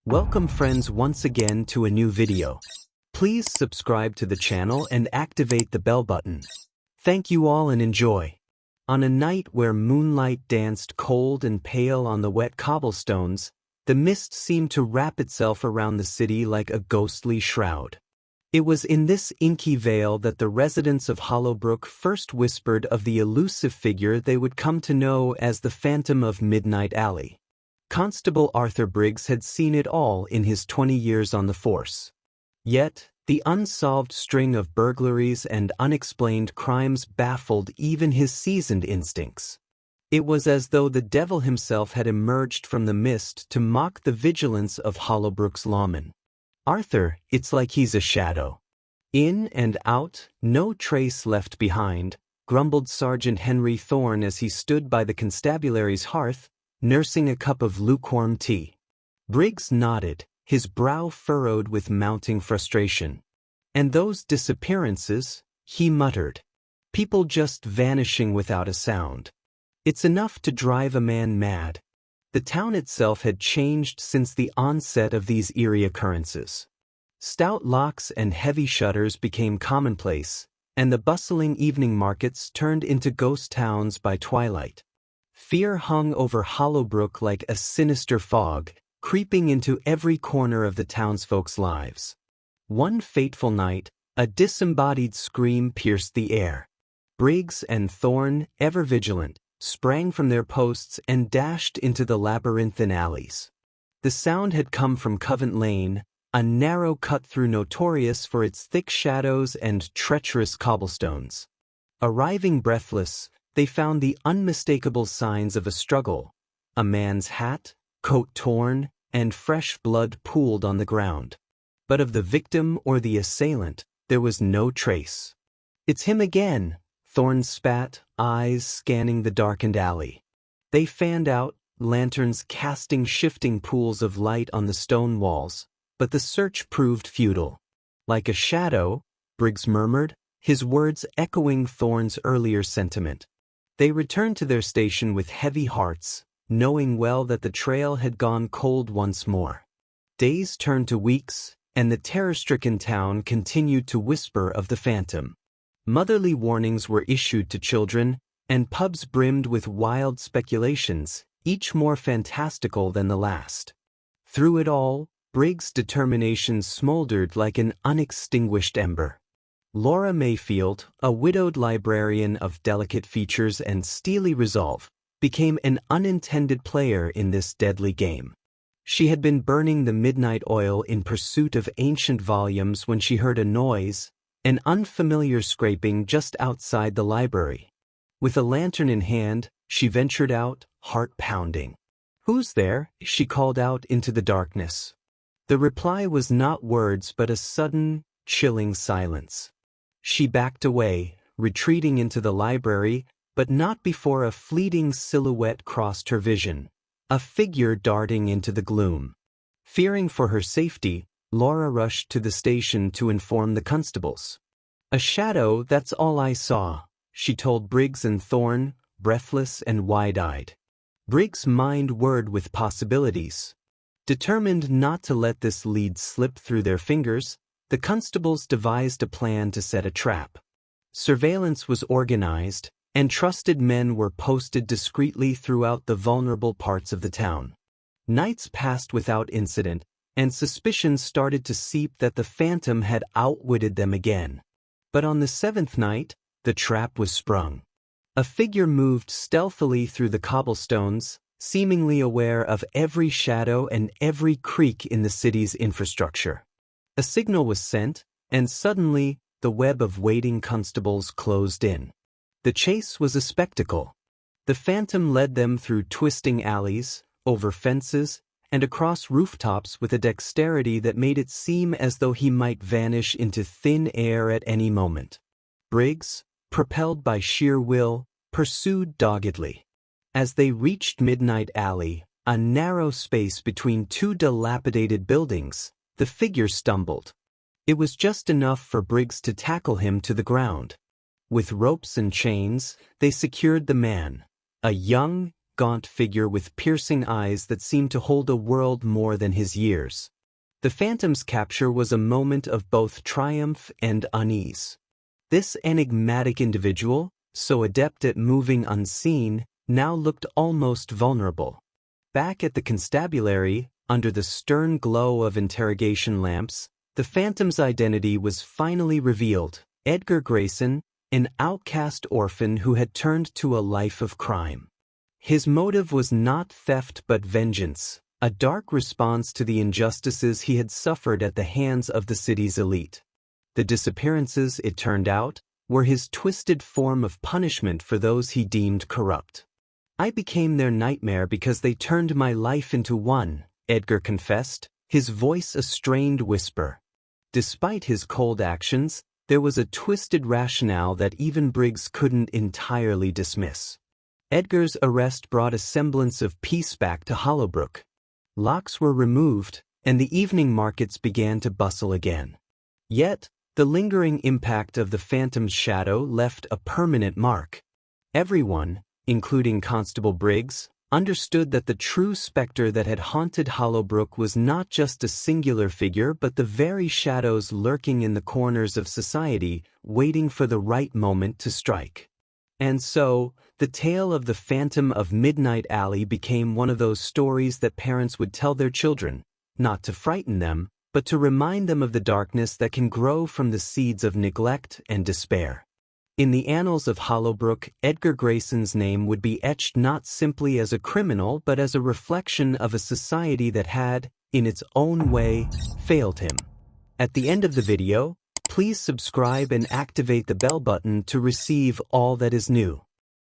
Welcome friends once again to a new video. Please subscribe to the channel and activate the bell button. Thank you all and enjoy. On a night where moonlight danced cold and pale on the wet cobblestones, the mist seemed to wrap itself around the city like a ghostly shroud. It was in this inky veil that the residents of Hollowbrook first whispered of the elusive figure they would come to know as the Phantom of Midnight Alley. Constable Arthur Briggs had seen it all in his 20 years on the force. Yet, the unsolved string of burglaries and unexplained crimes baffled even his seasoned instincts. It was as though the devil himself had emerged from the mist to mock the vigilance of Hollowbrook's lawmen. "Arthur, it's like he's a shadow. In and out, no trace left behind," grumbled Sergeant Henry Thorne as he stood by the constabulary's hearth, nursing a cup of lukewarm tea. Briggs nodded, his brow furrowed with mounting frustration. "And those disappearances," he muttered. "People just vanishing without a sound. It's enough to drive a man mad." The town itself had changed since the onset of these eerie occurrences. Stout locks and heavy shutters became commonplace, and the bustling evening markets turned into ghost towns by twilight. Fear hung over Hollowbrook like a sinister fog, creeping into every corner of the townsfolk's lives. One fateful night, a disembodied scream pierced the air. Briggs and Thorne, ever vigilant, sprang from their posts and dashed into the labyrinthine alleys. The sound had come from Covent Lane, a narrow cut-through notorious for its thick shadows and treacherous cobblestones. Arriving breathless, they found the unmistakable signs of a struggle: a man's hat, coat torn, and fresh blood pooled on the ground. But of the victim or the assailant, there was no trace. "It's him again," Thorne spat, eyes scanning the darkened alley. They fanned out, lanterns casting shifting pools of light on the stone walls, but the search proved futile. "Like a shadow," Briggs murmured, his words echoing Thorne's earlier sentiment. They returned to their station with heavy hearts, knowing well that the trail had gone cold once more. Days turned to weeks, and the terror-stricken town continued to whisper of the phantom. Motherly warnings were issued to children, and pubs brimmed with wild speculations, each more fantastical than the last. Through it all, Briggs' determination smoldered like an unextinguished ember. Laura Mayfield, a widowed librarian of delicate features and steely resolve, became an unintended player in this deadly game. She had been burning the midnight oil in pursuit of ancient volumes when she heard a noise, an unfamiliar scraping just outside the library. With a lantern in hand, she ventured out, heart pounding. "Who's there?" she called out into the darkness. The reply was not words but a sudden, chilling silence. She backed away, retreating into the library, but not before a fleeting silhouette crossed her vision, a figure darting into the gloom. Fearing for her safety, Laura rushed to the station to inform the constables. "A shadow, that's all I saw," she told Briggs and Thorne, breathless and wide-eyed. Briggs' mind whirred with possibilities. Determined not to let this lead slip through their fingers, the constables devised a plan to set a trap. Surveillance was organized, and trusted men were posted discreetly throughout the vulnerable parts of the town. Nights passed without incident, and suspicions started to seep that the phantom had outwitted them again. But on the seventh night, the trap was sprung. A figure moved stealthily through the cobblestones, seemingly aware of every shadow and every creak in the city's infrastructure. A signal was sent, and suddenly, the web of waiting constables closed in. The chase was a spectacle. The phantom led them through twisting alleys, over fences, and across rooftops with a dexterity that made it seem as though he might vanish into thin air at any moment. Briggs, propelled by sheer will, pursued doggedly. As they reached Midnight Alley, a narrow space between two dilapidated buildings, the figure stumbled. It was just enough for Briggs to tackle him to the ground. With ropes and chains, they secured the man, a young, gaunt figure with piercing eyes that seemed to hold a world more than his years. The Phantom's capture was a moment of both triumph and unease. This enigmatic individual, so adept at moving unseen, now looked almost vulnerable. Back at the constabulary, under the stern glow of interrogation lamps, the Phantom's identity was finally revealed: Edgar Grayson, an outcast orphan who had turned to a life of crime. His motive was not theft but vengeance, a dark response to the injustices he had suffered at the hands of the city's elite. The disappearances, it turned out, were his twisted form of punishment for those he deemed corrupt. "I became their nightmare because they turned my life into one," Edgar confessed, his voice a strained whisper. Despite his cold actions, there was a twisted rationale that even Briggs couldn't entirely dismiss. Edgar's arrest brought a semblance of peace back to Hollowbrook. Locks were removed, and the evening markets began to bustle again. Yet, the lingering impact of the Phantom's shadow left a permanent mark. Everyone, including Constable Briggs, understood that the true specter that had haunted Hollowbrook was not just a singular figure but the very shadows lurking in the corners of society, waiting for the right moment to strike. And so, the tale of the Phantom of Midnight Alley became one of those stories that parents would tell their children, not to frighten them, but to remind them of the darkness that can grow from the seeds of neglect and despair. In the annals of Hollowbrook, Edgar Grayson's name would be etched not simply as a criminal but as a reflection of a society that had, in its own way, failed him. At the end of the video, please subscribe and activate the bell button to receive all that is new.